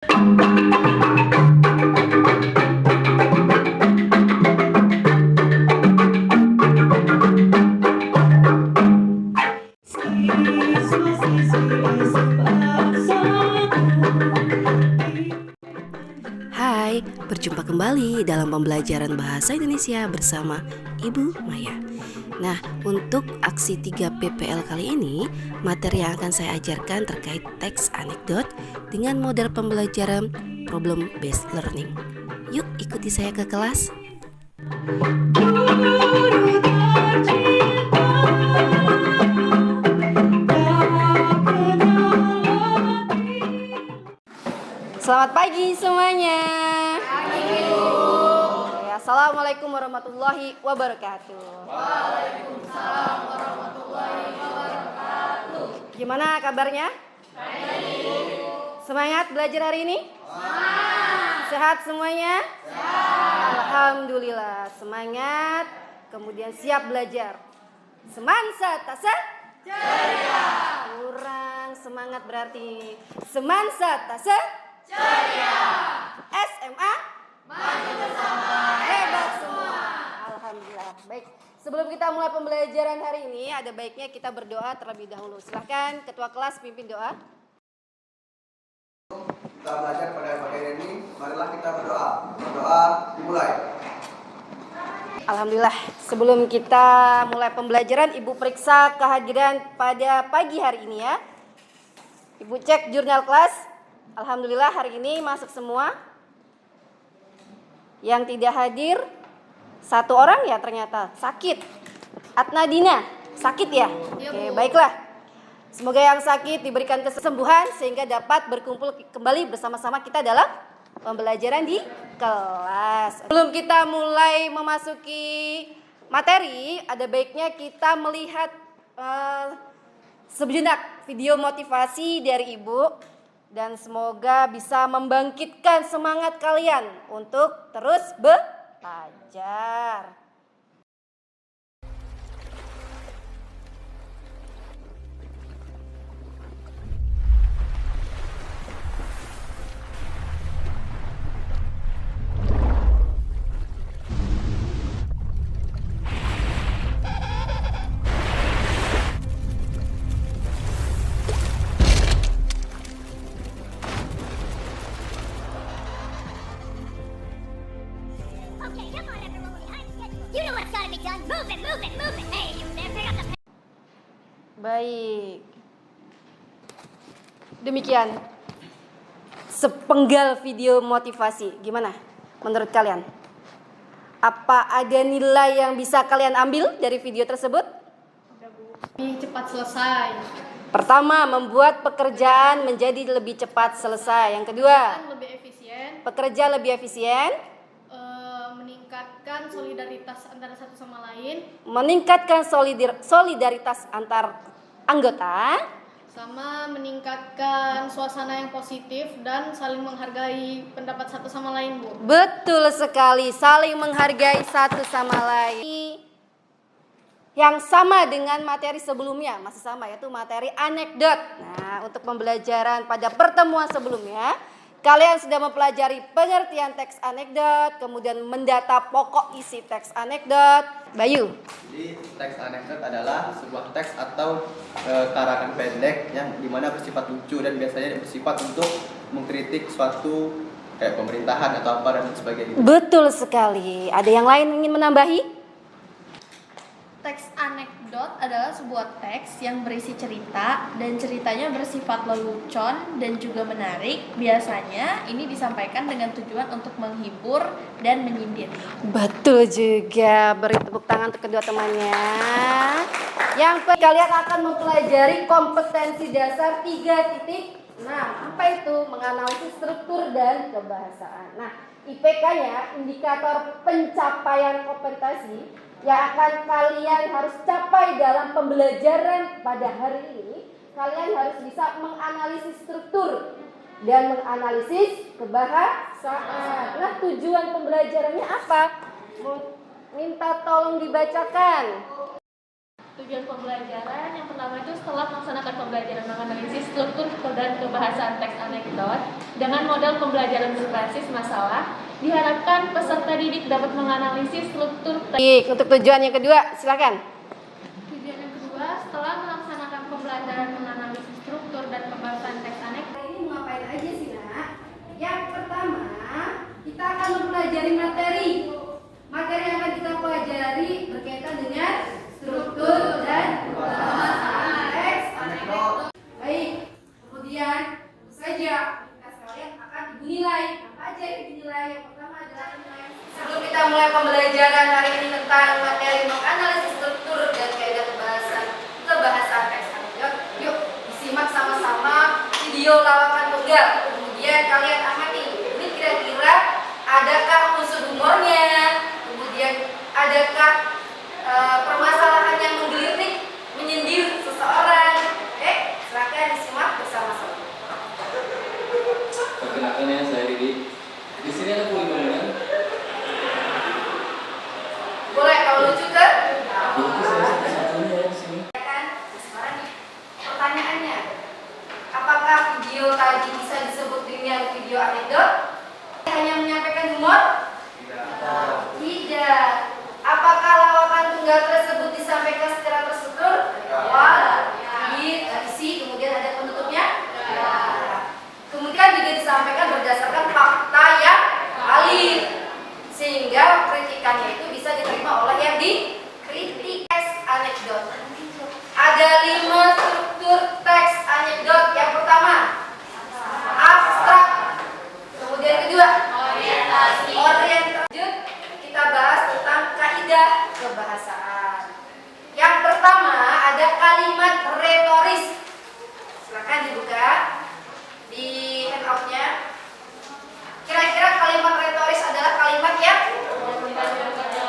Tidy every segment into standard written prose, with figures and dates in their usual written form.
Hai, berjumpa kembali dalam pembelajaran Bahasa Indonesia bersama Ibu Maya. Nah, untuk aksi 3 PPL kali ini, materi yang akan saya ajarkan terkait teks anekdot dengan model pembelajaran problem based learning. Yuk ikuti saya ke kelas. Selamat pagi semuanya. Assalamualaikum warahmatullahi wabarakatuh. Waalaikumsalam warahmatullahi wabarakatuh. Gimana kabarnya? Baik. Semangat belajar hari ini? Semangat. Sehat semuanya? Sehat. Alhamdulillah, semangat. Kemudian siap belajar. Semansa tasa? Ceria. Kurang semangat berarti. Semansa tasa? Ceria. SMA? Maju bersama. Hebat semua. Alhamdulillah. Baik. Sebelum kita mulai pembelajaran hari ini, ada baiknya kita berdoa terlebih dahulu. Silahkan Ketua kelas pimpin doa. Kita belajar pada pagi ini, marilah kita berdoa. Berdoa dimulai. Alhamdulillah. Sebelum kita mulai pembelajaran, Ibu periksa kehadiran pada pagi hari ini ya. Ibu cek jurnal kelas. Alhamdulillah hari ini masuk semua. Yang tidak hadir satu orang ya ternyata sakit. Atnadina sakit ya? Oke, baiklah. Semoga yang sakit diberikan kesembuhan sehingga dapat berkumpul kembali bersama-sama kita dalam pembelajaran di kelas. Sebelum kita mulai memasuki materi, ada baiknya kita melihat sejenak video motivasi dari Ibu. Dan semoga bisa membangkitkan semangat kalian untuk terus belajar. Okay, come on everyone, we're behind schedule. You know what's gotta be done. Move it, move it, move it. Hey, you there, pick up the pen. Baik. Demikian sepenggal video motivasi. Gimana menurut kalian? Apa ada nilai yang bisa kalian ambil dari video tersebut? Lebih cepat selesai. Pertama, membuat pekerjaan menjadi lebih cepat selesai. Yang kedua, Lebih efisien. pekerja lebih efisien, Meningkatkan solidaritas antara satu sama lain. meningkatkan solidaritas antar anggota, Sama meningkatkan suasana yang positif dan saling menghargai pendapat satu sama lain, Bu. betul sekali, saling menghargai satu sama lain. Yang sama dengan materi sebelumnya, masih sama yaitu materi anekdot. Nah, untuk pembelajaran pada pertemuan sebelumnya, kalian sudah mempelajari pengertian teks anekdot, kemudian mendata pokok isi teks anekdot. Bayu. Jadi teks anekdot adalah sebuah teks atau karangan pendek yang dimana bersifat lucu dan biasanya bersifat untuk mengkritik suatu kayak pemerintahan atau apa dan sebagainya. Betul sekali. Ada yang lain ingin menambahi? Teks anekdot adalah sebuah teks yang berisi cerita dan ceritanya bersifat lelucon dan juga menarik. Biasanya ini disampaikan dengan tujuan untuk menghibur dan menyindir. Betul juga. Beri tepuk tangan untuk kedua temannya. Yang kalian akan mempelajari kompetensi dasar 3.6. Apa itu? Menganalisis struktur dan kebahasaan. Nah, IPK-nya indikator pencapaian kompetensi yang akan kalian harus capai dalam pembelajaran pada hari ini. Kalian harus bisa menganalisis struktur dan menganalisis kebahasaan. Nah, tujuan pembelajarannya apa? Minta tolong dibacakan. Tujuan pembelajaran yang pertama itu setelah melaksanakan pembelajaran menganalisis struktur dan kebahasaan teks anekdot dengan model pembelajaran berbasis masalah, diharapkan peserta didik dapat menganalisis struktur teks. Baik, untuk tujuan yang kedua, silakan. Tujuan yang kedua, setelah melaksanakan pembelajaran menganalisis struktur dan pembahasan teks anekdot. Ini mau ngapain aja sih, Nak? Yang pertama, kita akan mempelajari materi. Materi yang akan kita pelajari berkaitan dengan struktur dan pembahasan teks anekdot. Baik, kemudian tentu saja kita sekalian akan dinilai. Apa aja yang dinilai? Yang pertama adalah nilai. Sebelum kita mulai pembelajaran hari ini tentang materi menganalisis struktur dan kaidah kebahasaan teks anekdot, yuk disimak sama-sama video lawakan tunggal. Kemudian kalian amati, ini kira-kira adakah unsur humornya, kemudian adakah permasalahan yang menggelitik, menyindir seseorang. Oke, silakan disimak bersama-sama. Perkenalkan ya, saya Didi. Di sini ada poligaminya. Boleh kalau lucu kan? Buku saya satu-satunya ya di sini. Kan, sekarang nih, pertanyaannya, apakah video tadi bisa disebut dengan video anekdot? Hanya menyampaikan humor? Tidak. Apakah lawakan tunggal tersebut disampaikan secara terstruktur? Wah, isi, kemudian ada penutupnya? Ya. Kemudian juga disampaikan berdasarkan fakta yang valid, sehingga kritikannya itu bisa diterima oleh yang dikritik. Teks anekdot. Ada 5 struktur teks anekdot. Yang pertama, abstrak. Kemudian kedua, orientasi. Kita bahas tentang kaidah kebahasaan. Yang pertama ada kalimat retoris. Silakan dibuka di handout-nya. Kira-kira kalimat retoris adalah kalimat yang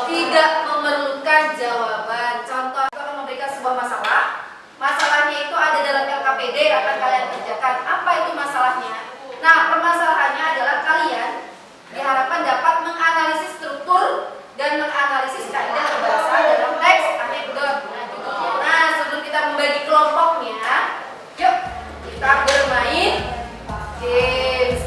tidak memerlukan jawaban. Contoh, aku akan memberikan sebuah masalah. Masalahnya itu ada dalam LKPD yang akan kalian kerjakan. Apa itu masalahnya? Nah, permasalahannya adalah kalian diharapkan dapat menganalisis struktur dan menganalisis kaidah kebahasaan dalam teks anekdot. Nah, sebelum kita membagi kelompoknya, yuk kita bermain games.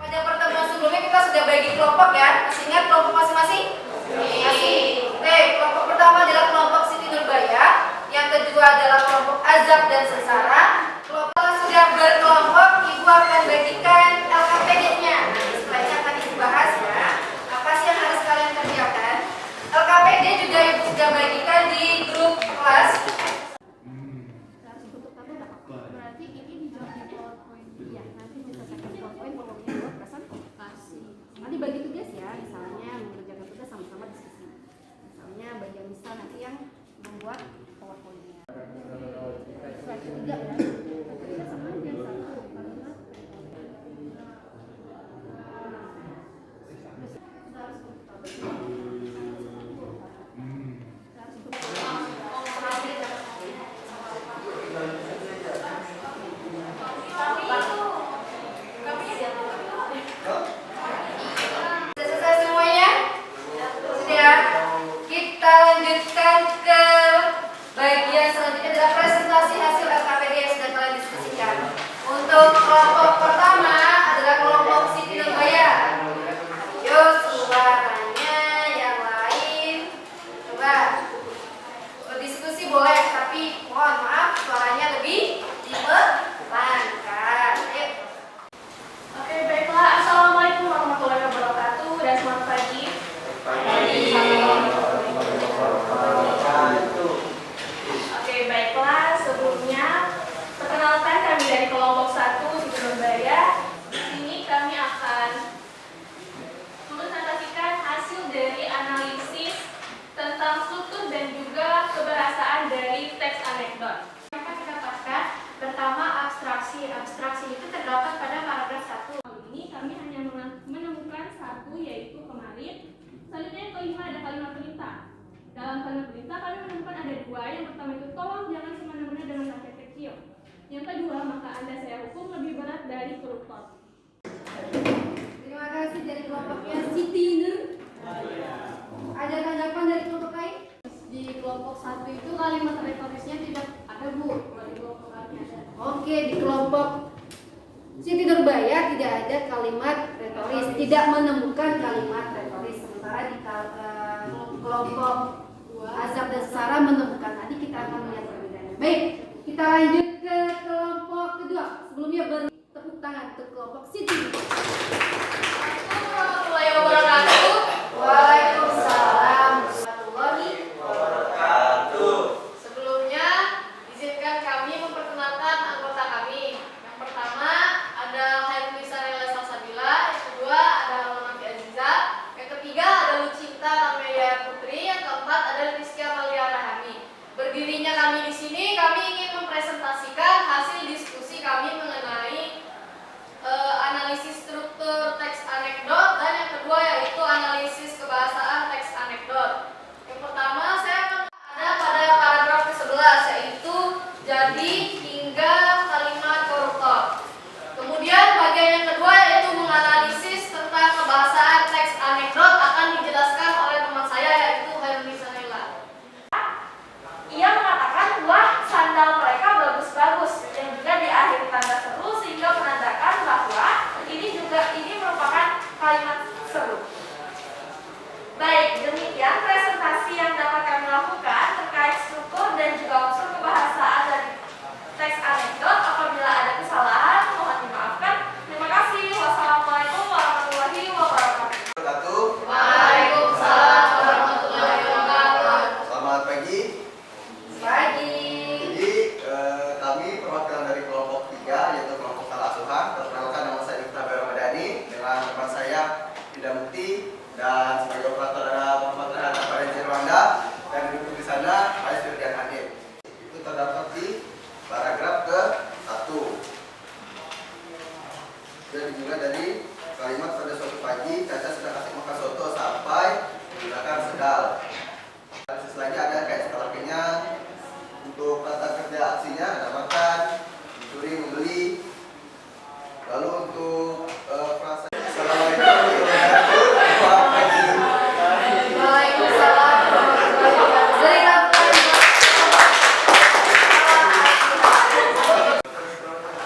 Pada pertemuan sebelumnya kita sudah bagi kelompok ya. Masih ingat kelompok masing-masing? Masih. Oke, kelompok pertama adalah kelompok Siti Nurbaya. Yang kedua adalah kelompok Azab dan Sengsara. Kelompok sudah berkelompok, Ibu akan bagikan LKPD-nya. Setelahnya akan Ibu bahas ya. Apa sih yang harus kalian kerjakan? LKPD juga Ibu sudah bagikan di grup kelas. Berarti ini dijawab di PowerPoint. Iya, nanti diselesaikan di PowerPoint pokoknya buat presentasi. Nanti bagi tugas ya, misalnya mengerjakan tugas sama-sama diskusi. Misalnya bagian misal nanti yang membuat PowerPoint-nya. Slide ketiga ya. Kita sama aja satu kalimat. Sudah selesai semuanya? Sudah. Kita lanjutkan ke bagian selanjutnya adalah presentasi hasil LKPD yang sudah Selanjutnya yang kelima ada kalimat perintah. Dalam kalimat perintah kami menemukan ada dua. Yang pertama itu tolong jangan semena-mena dengan rakyat kecil. Yang kedua, maka Anda saya hukum lebih berat dari koruptor. Terima kasih dari kelompoknya Siti Nur. Ada tanggapan dari kelompok lain? Di kelompok 1 itu kalimat retorisnya tidak ada, Bu. Kalau di kelompok kami ada. Oke, di kelompok Siti Nurbaya tidak ada kalimat retoris, tidak menemukan kalimat retoris. Sementara di kelompok Azab dan Sarah menemukan. Nanti kita akan melihat perbedaannya. Baik, kita lanjut ke kelompok kedua. Sebelumnya beri tepuk tangan untuk kelompok Siti. Warahmatullahi wabarakatuh. Waalaikumsalam warahmatullahi Wabarakatuh. Sebelumnya, izinkan kami memperkenalkan anggota kami. Yang pertama ada Hairunisa Nela Salsabila, yang kedua ada Almanafi Aziza, yang ketiga ada Lucinta Amelia Putri, yang keempat ada Rizky Amalia Rahami. Berdirinya kami di sini, kami ingin mempresentasikan hasil diskusi kami mengenai analisis struktur teks anekdot, dan yang kedua yaitu analisis kebahasaan teks anekdot. Yang pertama saya akan ada pada paragraf ke-11 yaitu jadi hingga kalimat koruptor. Kemudian bagian yang kedua yaitu menganalisis tentang kebahasaan teks anekdot akan dijelaskan oleh teman saya yaitu Hairunisa Nela. Ia mengatakan wah sandal mereka bagus-bagus yang juga diakhiri tanda seru sehingga menandakan bahwa ini merupakan kalimat seru. Baik, demikian presentasi yang dapat kami lakukan terkait struktur dan juga unsur kebahasaan dari teks anekdot. Apabila ada kesalahan, mohon dimaafkan. Terima kasih. Wassalamualaikum warahmatullahi wabarakatuh. Waalaikumsalam warahmatullahi wabarakatuh. Selamat pagi. Pagi. Jadi kami perwakilan dari kelompok 3 yaitu kelompok Salah Asuhan. Perkenalkan nama saya Dr. Bermadani dengan teman saya Ida Mukti dan sebagai operator ada Muhammad Rehan Parenzi Rwanda dan duduk di sana Ais Firdian Hanif. Itu terdapat di paragraf ke-1. Dan dimulai dari kalimat pada suatu pagi Caca sedang asik makan soto sampai menggunakan sendal. Selanjutnya ada kayak skala untuk tata kerja aksinya ada makan, mencuri, membeli. Lalu untuk frasa Assalamualaikum warahmatullahi wabarakatuh. Waalaikumsalam warahmatullahi wabarakatuh.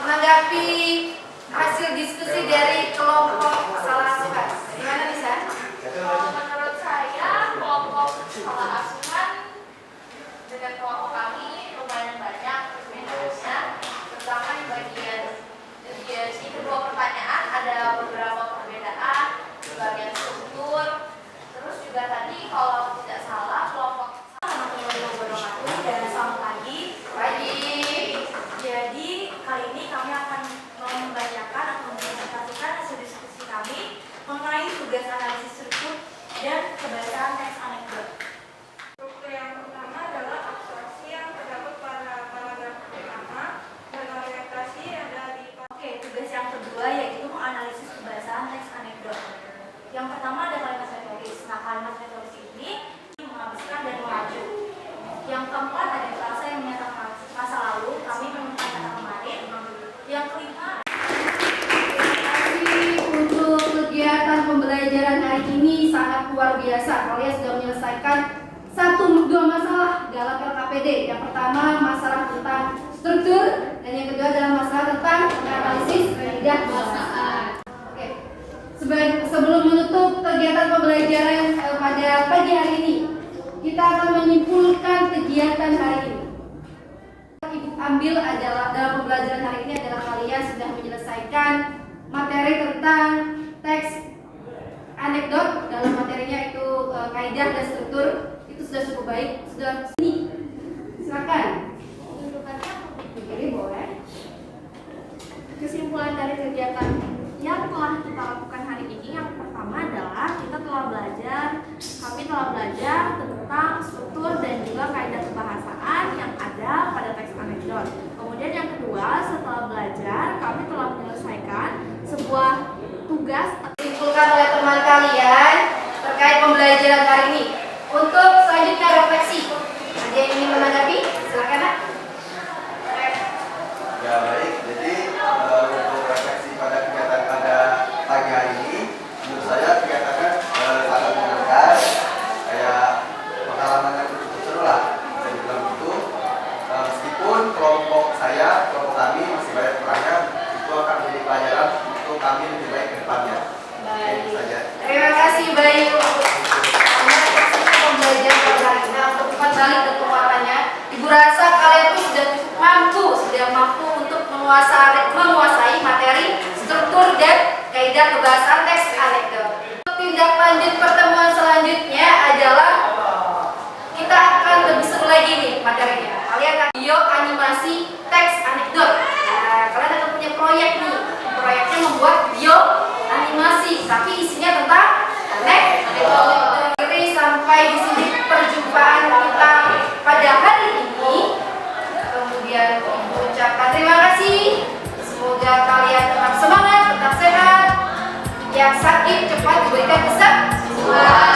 Menanggapi hasil diskusi dari kelompok Salah Asuhan, gimana bisa? Menurut saya kelompok Salah Asuhan dengan kelompok kami lumayan banyak perbedaannya, terutama di bagian di kedua pertanyaan ada beberapa perbedaan di bagian struktur. Terus juga tadi kalau tidak salah kelompok Warahmatullahi wabarakatuh dan selamat pagi. Jadi kali ini kami akan membacakan atau mempresentasikan hasil diskusi kami mengenai tugas analisis struktur dan kebahasaan teks anekdot. Struktur yang pertama adalah abstraksi yang terdapat pada paragraf pertama dan orientasi ada di Oke, tugas yang kedua yaitu menganalisis kebahasaan teks anekdot. Yang pertama ada kalimat retoris. Nah, kalimat retoris ini menghabiskan dan mengacu. Yang keempat ada frasa yang menyatakan masa lalu. Kami menemukan kata kemarin. Yang kelima Untuk kegiatan pembelajaran hari ini sangat luar biasa. Kalian sudah menyelesaikan 1-2 masalah dalam LKPD. Yang pertama masalah tentang struktur dan yang kedua adalah masalah tentang analisis kaidah bahasaan. Oke. Sebelum menutup kegiatan pembelajaran pada pagi hari ini, kita akan menyimpulkan kegiatan hari ini. Ibu ambil adalah dalam pembelajaran hari ini adalah kalian sudah menyelesaikan materi tentang teks anekdot. Dalam materinya itu kaidah dan struktur. Itu sudah cukup baik. Sudah ini. Silakan. Jadi boleh. kesimpulan dari kegiatan yang telah kita lakukan hari ini, yang pertama adalah kami telah belajar tentang struktur dan juga kaidah kebahasaan yang ada pada teks anekdot. Kemudian yang kedua, setelah belajar kami telah menyelesaikan sebuah tugas Disimpulkan oleh teman kalian terkait pembelajaran pembelajaran hari ini. Untuk selanjutnya refleksi. Ada yang ingin menanggapi? Silakan, Nak. Ya baik, jadi untuk refleksi pada kegiatan pada pagi hari ini, menurut saya kegiatannya sangat menyenangkan, kayak pengalaman yang cukup seru lah, bisa dibilang gitu. Meskipun kelompok kami masih banyak kurangnya, itu akan menjadi pelajaran untuk kami lebih baik ke depannya. Oke, itu saja. Terima kasih Bayu. Pembelajaran pada hari ini untuk cepat balik ke penguatannya. Ibu rasa kalian tuh sudah mampu untuk menguasai materi, struktur dan kaidah kebahasan teks anekdot. Tindak lanjut pertemuan selanjutnya adalah kita akan lebih seru lagi nih materinya. Kalian akan video animasi teks anekdot. Nah, kalian akan punya proyek nih. Proyeknya membuat video animasi, tapi isinya tentang anekdot. Sampai di sini perjumpaan kita pada hari ini. Kemudian Ibu ucapkan terima kasih. Semoga kalian tetap semangat, tetap sehat. Yang sakit cepat diberikan kesembuhan.